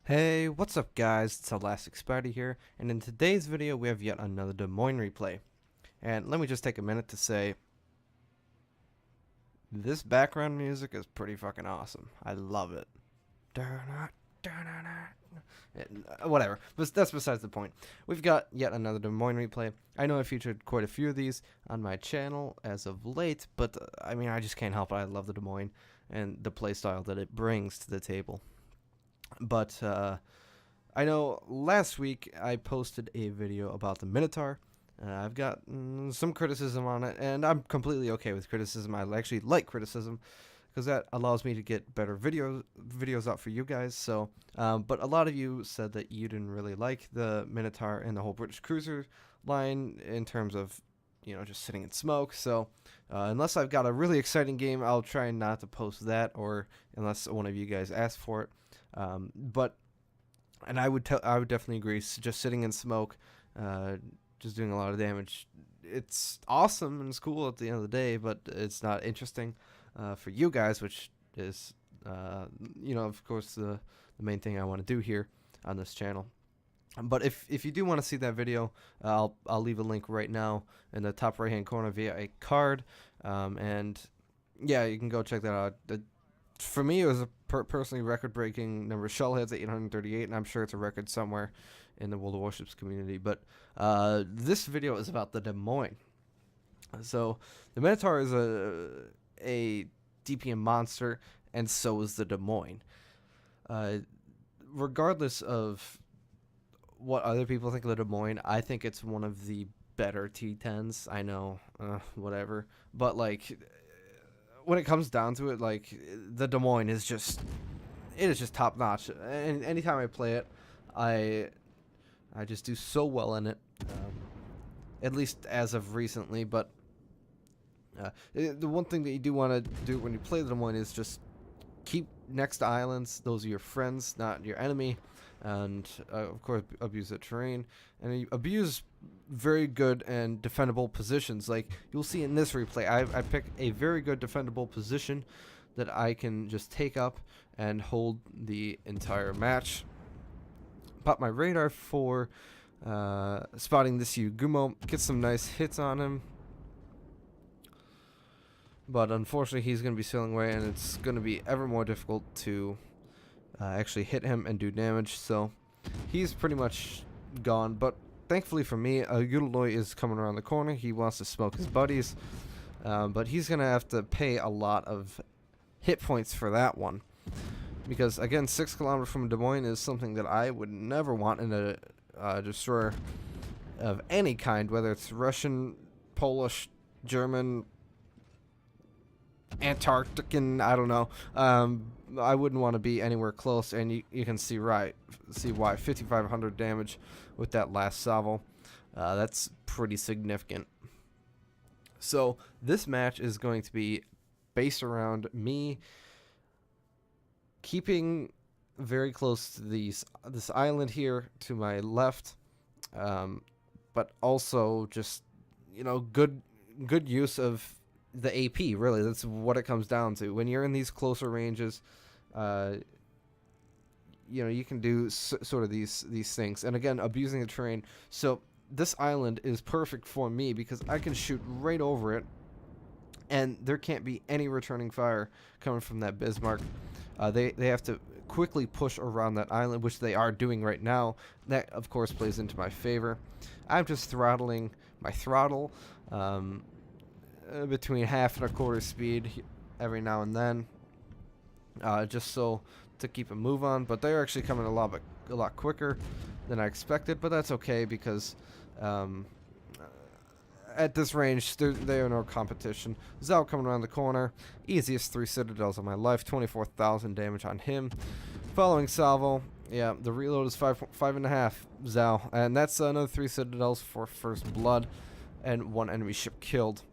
Hey, what's up guys, it's ElasticSpyder here, and in today's video we have yet another Des Moines replay. And let me just take a minute to say, this background music is pretty fucking awesome. I love it. Whatever, but that's besides the point. We've got yet another Des Moines replay. I know I featured quite a few of these on my channel as of late, but I mean I just can't help it. I love the Des Moines and the playstyle that it brings to the table. But I know last week I posted a video about the Minotaur. I've got some criticism on it, and I'm completely okay with criticism. I actually like criticism because that allows me to get better videos out for you guys. So, but a lot of you said that you didn't really like the Minotaur and the whole British cruiser line in terms of, you know, just sitting in smoke. So unless I've got a really exciting game, I'll try not to post that, or unless one of you guys ask for it. And I would definitely agree. Just sitting in smoke, just doing a lot of damage. It's awesome and it's cool at the end of the day, but it's not interesting for you guys, which is, you know, of course, the main thing I want to do here on this channel. But if you do want to see that video, I'll leave a link right now in the top right hand corner via a card, and yeah, you can go check that out. For me, it was a personally record-breaking number of shellheads at 838, and I'm sure it's a record somewhere in the World of Warships community. But this video is about the Des Moines. So the Minotaur is a DPM monster, and so is the Des Moines. Regardless of what other people think of the Des Moines, I think it's one of the better T10s. I know, whatever, but like, when it comes down to it, like, the Des Moines is just, it is just top notch. And anytime I play it, I just do so well in it, at least as of recently. But the one thing that you do want to do when you play the Des Moines is just keep next to islands. Those are your friends, not your enemy. And of course, abuse the terrain, and you abuse very good and defendable positions. Like you'll see in this replay, I pick a very good defendable position that I can just take up and hold the entire match. Pop my radar for spotting this Yugumo, get some nice hits on him, but unfortunately he's going to be sailing away, and it's going to be ever more difficult to actually hit him and do damage. So he's pretty much gone. But thankfully for me, Yudaloy is coming around the corner. He wants to smoke his buddies, but he's gonna have to pay a lot of hit points for that one, because again, 6 kilometers from Des Moines is something that I would never want in a destroyer of any kind, whether it's Russian, Polish, German, Antarctican, I don't know. I wouldn't want to be anywhere close, and you can see why 5,500 damage with that last salvo. That's pretty significant. So this match is going to be based around me keeping very close to this island here to my left, but also just, you know, good use of the AP. Really, that's what it comes down to. When you're in these closer ranges, you know, you can do sort of these things, and again, abusing the terrain. So this island is perfect for me because I can shoot right over it, and there can't be any returning fire coming from that Bismarck. They have to quickly push around that island, which they are doing right now. That of course plays into my favor. I'm just throttling my throttle between 1/2 and 1/4 speed every now and then, just so to keep a move on. But they're actually coming a lot quicker than I expected, but that's okay because at this range they are no competition. Zhao coming around the corner, easiest 3 Citadels of my life, 24,000 damage on him. Following salvo, yeah, the reload is 5.5 Zhao, and that's another 3 Citadels for first blood and 1 enemy ship killed.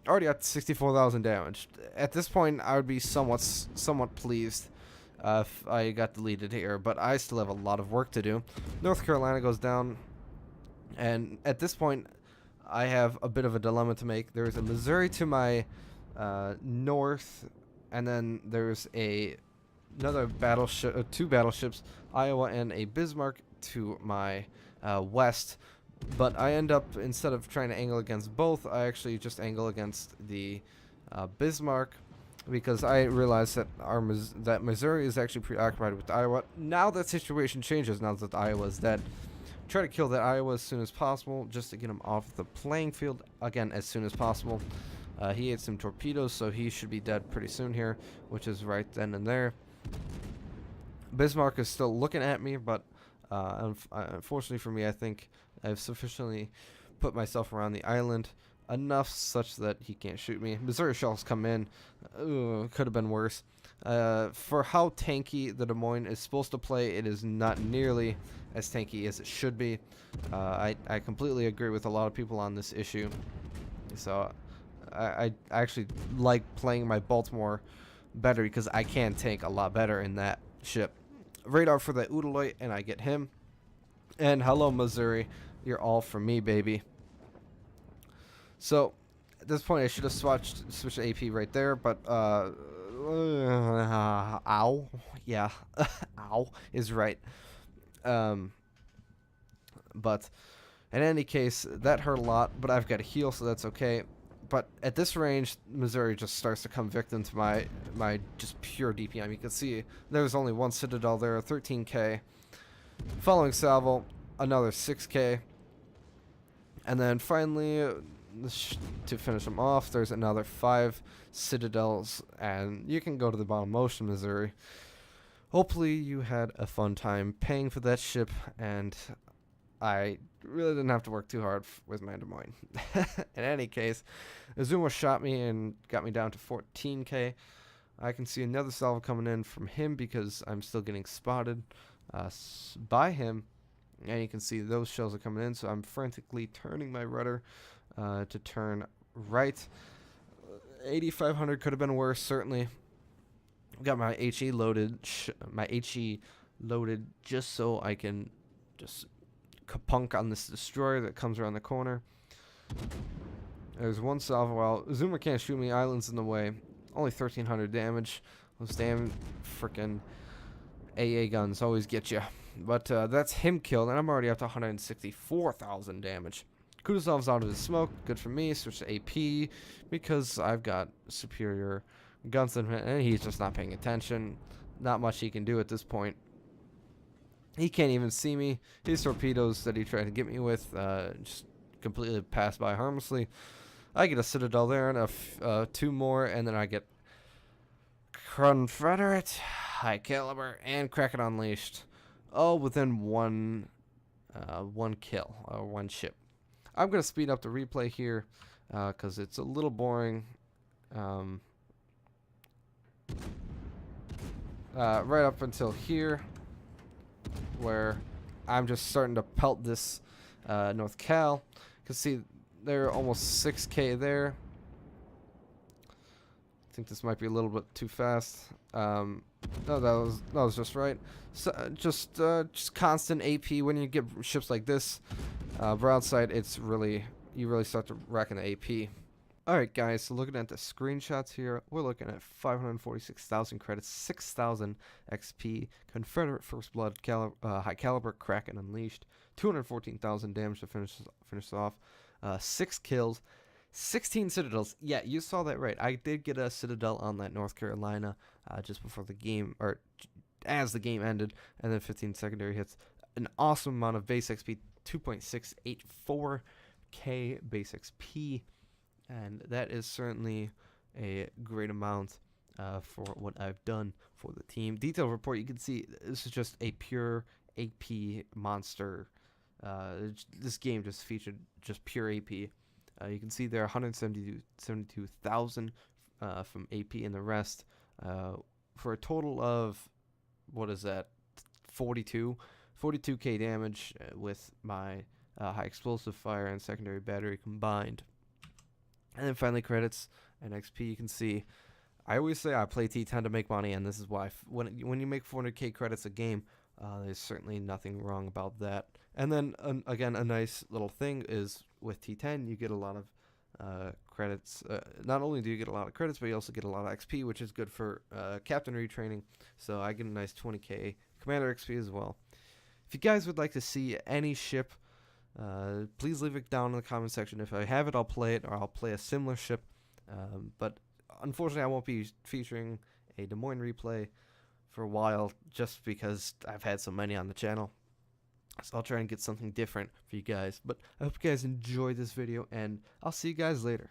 Already at 64,000 damage. At this point, I would be somewhat pleased if I got deleted here, but I still have a lot of work to do. North Carolina goes down, and at this point, I have a bit of a dilemma to make. There's a Missouri to my north, and then there's a another battleship, two battleships, Iowa and a Bismarck to my west. But I end up, instead of trying to angle against both, I actually just angle against the Bismarck, because I realized that that Missouri is actually preoccupied with Iowa. Now that situation changes. Now that Iowa is dead, try to kill that Iowa as soon as possible, just to get him off the playing field again as soon as possible. He ate some torpedoes, so he should be dead pretty soon here, which is right then and there. Bismarck is still looking at me, but unfortunately for me, I think I've sufficiently put myself around the island enough such that he can't shoot me. Missouri shells come in. Could have been worse. For how tanky the Des Moines is supposed to play, it is not nearly as tanky as it should be. I completely agree with a lot of people on this issue. So I actually like playing my Baltimore better because I can tank a lot better in that ship. Radar for the Udaloy, and I get him. And hello, Missouri. You're all for me, baby. So at this point, I should have switched AP right there, but ow, yeah, ow is right. But in any case, that hurt a lot. But I've got a heal, so that's okay. But at this range, Missouri just starts to come victim to my just pure DPM. You can see there's only one Citadel there, 13k. Following salvo, another 6k. And then finally, to finish them off, there's another 5 Citadels. And you can go to the bottom ocean, Missouri. Hopefully you had a fun time paying for that ship, and I really didn't have to work too hard with my Des Moines. In any case, Azuma shot me and got me down to 14k. I can see another salvo coming in from him because I'm still getting spotted by him. And you can see those shells are coming in, so I'm frantically turning my rudder to turn right. 8,500 could have been worse, certainly. Got my HE loaded, just so I can just kapunk on this destroyer that comes around the corner. There's one salvo. Well, Zoomer can't shoot me. Island's in the way. Only 1,300 damage. Those damn freaking AA guns always get you. But that's him killed, and I'm already up to 164,000 damage. Kutuzov's out of his smoke. Good for me. Switch to AP because I've got superior guns than him, and he's just not paying attention. Not much he can do at this point. He can't even see me. His torpedoes that he tried to get me with just completely passed by harmlessly. I get a Citadel there and 2 more, and then I get Confederate, High Caliber, and Kraken Unleashed. All within one kill, or one ship. I'm going to speed up the replay here because it's a little boring. Right up until here, where I'm just starting to pelt this North Cal. You can see they're almost 6k there. I think this might be a little bit too fast. No, that was just right. So, just constant AP when you get ships like this. Broadside, you really start to rack in the AP. Alright guys, so looking at the screenshots here, we're looking at 546,000 credits, 6,000 XP, Confederate First Blood, High Caliber, Kraken Unleashed, 214,000 damage to finish off, 6 kills, 16 Citadels. Yeah, you saw that right. I did get a Citadel on that North Carolina just before the game, or as the game ended, and then 15 secondary hits. An awesome amount of base XP, 2.684k base XP. And that is certainly a great amount for what I've done for the team. Detailed report, you can see this is just a pure AP monster. This game just featured just pure AP. You can see there 172,000 from AP and the rest for a total of, what is that, 42k damage with my high explosive fire and secondary battery combined. And then finally credits and XP. You can see I always say I play T10 to make money, and this is why. When you make 400k credits a game, there's certainly nothing wrong about that. And then again, a nice little thing is with T10 you get a lot of credits. Not only do you get a lot of credits, but you also get a lot of XP, which is good for captain retraining. So I get a nice 20k commander XP as well. If you guys would like to see any ship, please leave it down in the comment section. If I have it, I'll play it, or I'll play a similar ship. But unfortunately, I won't be featuring a Des Moines replay for a while, just because I've had so many on the channel. So I'll try and get something different for you guys. But I hope you guys enjoyed this video, and I'll see you guys later.